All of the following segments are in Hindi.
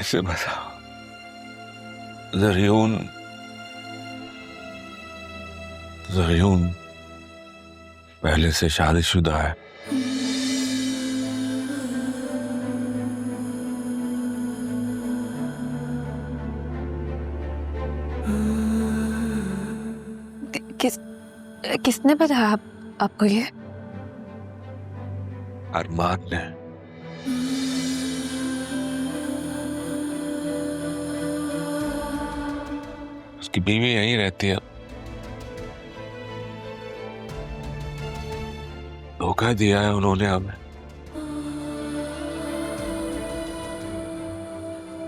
ऐसे बता, ज़रियून ज़रियून पहले से शादीशुदा है। किसने बताया आपको ये? अरमान ने। उसकी बीवी यहीं रहती है। धोखा दिया है उन्होंने हमें।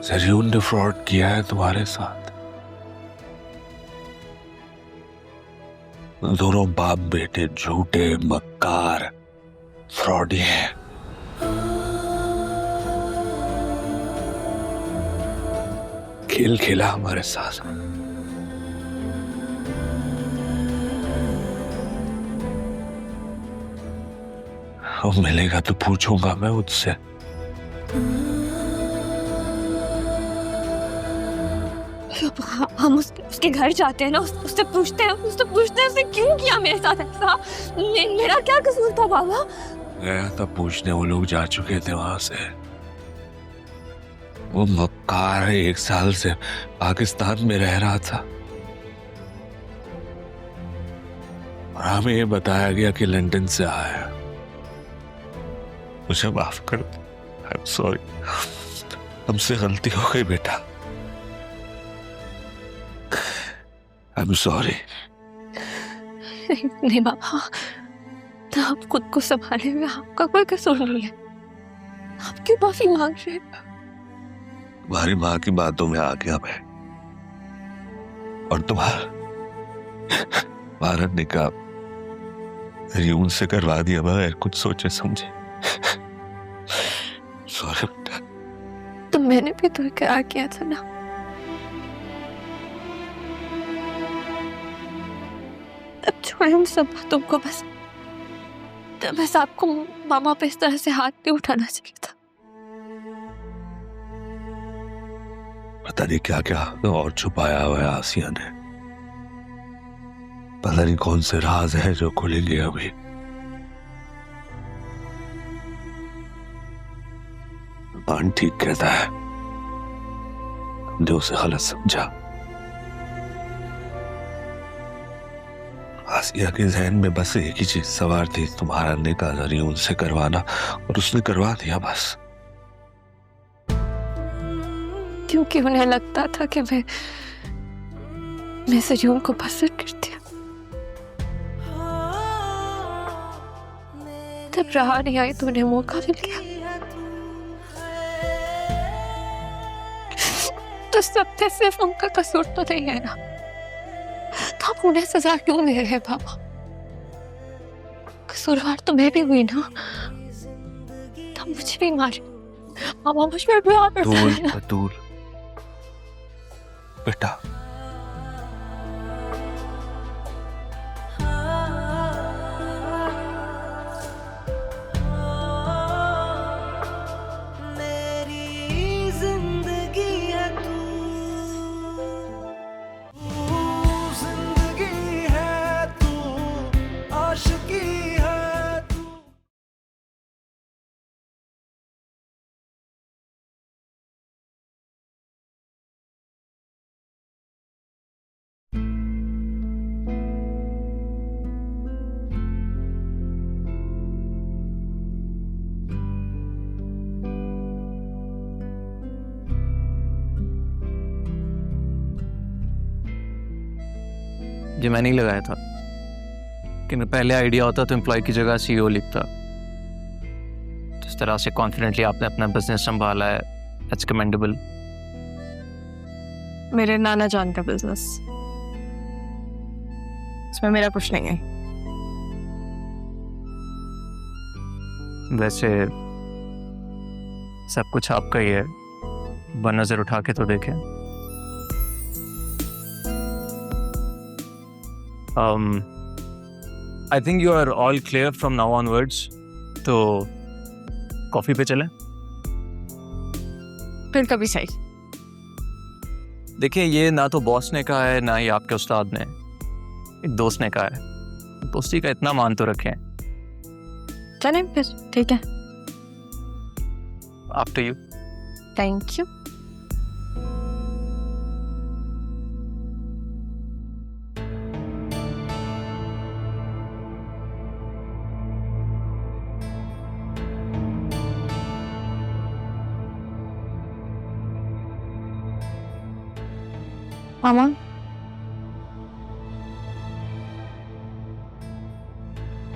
ज़रियून ने फ्रॉड किया है तुम्हारे साथ। दोनों बाप बेटे झूठे मक्कार फ्रॉडी हैं। खेल खेला हमारे साथ। अब मिलेगा तो पूछूंगा मैं उससे। हम उसके घर जाते हैं ना, उससे पूछते हैं उसने क्यों किया मेरे साथ ऐसा। मेरा क्या कसूर था बाबा? गया तब पूछने, वो लोग जा चुके थे वहां से। वो मक्कार 1 साल से पाकिस्तान में रह रहा था और हमें ये बताया गया कि लंदन से आया है। मुझे माफ कर दो। I am sorry. हमसे गलती हो गई बेटा। I am sorry. नहीं बाबा, आप खुद को संभाले में आपका कोई कसूर नहीं है। आप क्यों माफी मांग रहे हैं? तुम्हारी माँ की बातों में आ गया मैं, और तुम्हारा निकाह ज़रियून से करवा दिया बगैर कुछ सोचे समझे। सॉरी बेटा। तो मैंने भी तो इकरार किया था ना। अब छोड़े उन सब बातों को। बस आपको मामा पे इस तरह से हाथ नहीं उठाना चाहिए था। पता नहीं क्या क्या और छुपाया हुआ है आसिया ने। पता नहीं कौन से राज है जो खुलेंगे अभी। मान ठीक कहता है, हमने उसे गलत समझा। आसिया के जहन में बस एक ही चीज सवार थी, तुम्हारा निकाह ज़रियून से करवाना, और उसने करवा दिया बस। क्योंकि उन्हें लगता था कि मैं ज़रियून को पसंद करती हूँ। तब रहा नहीं आई तो उन्हें मौका मिल गया। तो सब में सिर्फ उनका कसूर तो नहीं है ना। तो आप उन्हें सजा क्यों दे रहे हैं बाबा? कसूरवार तो मैं भी हुई ना। तो मुझे भी मारे। बाबा मुझ पर प्यार करता है। बतूल बेटा, ये मैं नहीं लगाया था कि मैं पहले आइडिया होता तो एम्प्लॉय की जगह CEO लिखता। जिस तरह से कॉन्फिडेंटली आपने अपना बिजनेस संभाला है, दैट्स कमेंडेबल। मेरे नाना जान का बिजनेस, इसमें मेरा कुछ नहीं है। वैसे सब कुछ आपका ही है, नजर उठा के तो देखें। I think you are all clear from now onwards. तो कॉफी पे चलें? फिर कभी सही। देखिए, ये ना तो बॉस ने कहा है ना ही आपके उस्ताद ने, एक दोस्त ने कहा है। दोस्ती का इतना मान तो रखें। चलें फिर, ठीक है। After you. Thank you. मामा,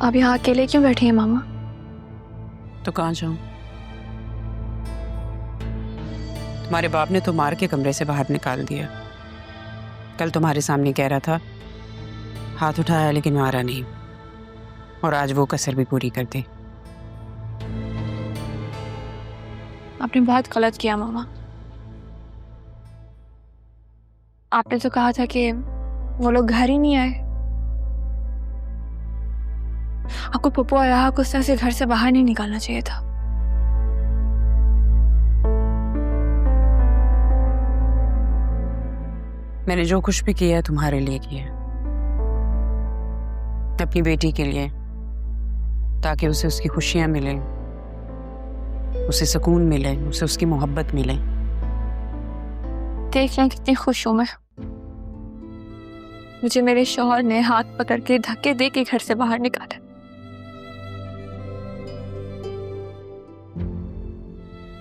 आप यहाँ अकेले क्यों बैठी हैं मामा? तो कहाँ जाऊं? तुम्हारे बाप ने तो मार के कमरे से बाहर निकाल दिया। कल तुम्हारे सामने कह रहा था, हाथ उठाया लेकिन मारा नहीं, और आज वो कसर भी पूरी कर दी। आपने बहुत गलत किया मामा। आपने तो कहा था कि वो लोग घर ही नहीं आए। आपको पप्पू और राहा को उस तरह से घर से बाहर नहीं निकालना चाहिए था। मैंने जो कुछ भी किया है तुम्हारे लिए किया है, अपनी बेटी के लिए, ताकि उसे उसकी खुशियां मिले, उसे सुकून मिले, उसे उसकी मोहब्बत मिले। देख लें कितनी खुश हूं मैं। मुझे मेरे शौहर ने हाथ पकड़ के धक्के दे के घर से बाहर निकाला।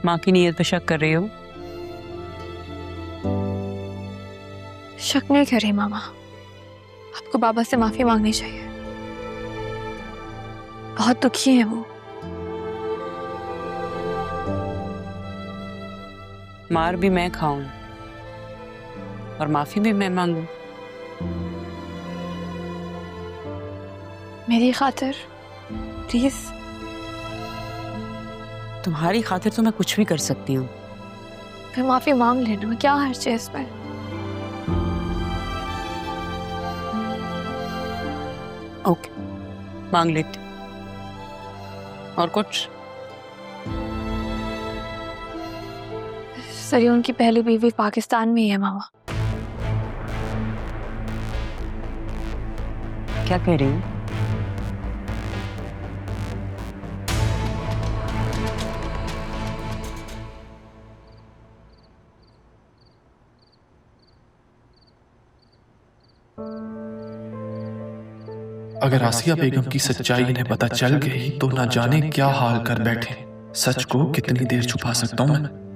माँ की नीयत पे शक कर रही हो? शक नहीं कर रही मामा, आपको बाबा से माफी मांगनी चाहिए। बहुत दुखी है वो। मार भी मैं खाऊं और माफी भी मैं मांगूं? मेरी खातिर प्लीज। तुम्हारी खातिर तो मैं कुछ भी कर सकती हूँ। फिर माफी मांग लेना में क्या हर्ज है इसमें? ओके, मांग लेते। और कुछ? सरियों की पहली बीवी पाकिस्तान में ही है मामा। क्या कह रही हूँ? अगर आसिया बेगम की सच्चाई इन्हें पता चल गई तो न जाने क्या हाल कर बैठे। सच को कितनी देर छुपा सकता हूँ मैं।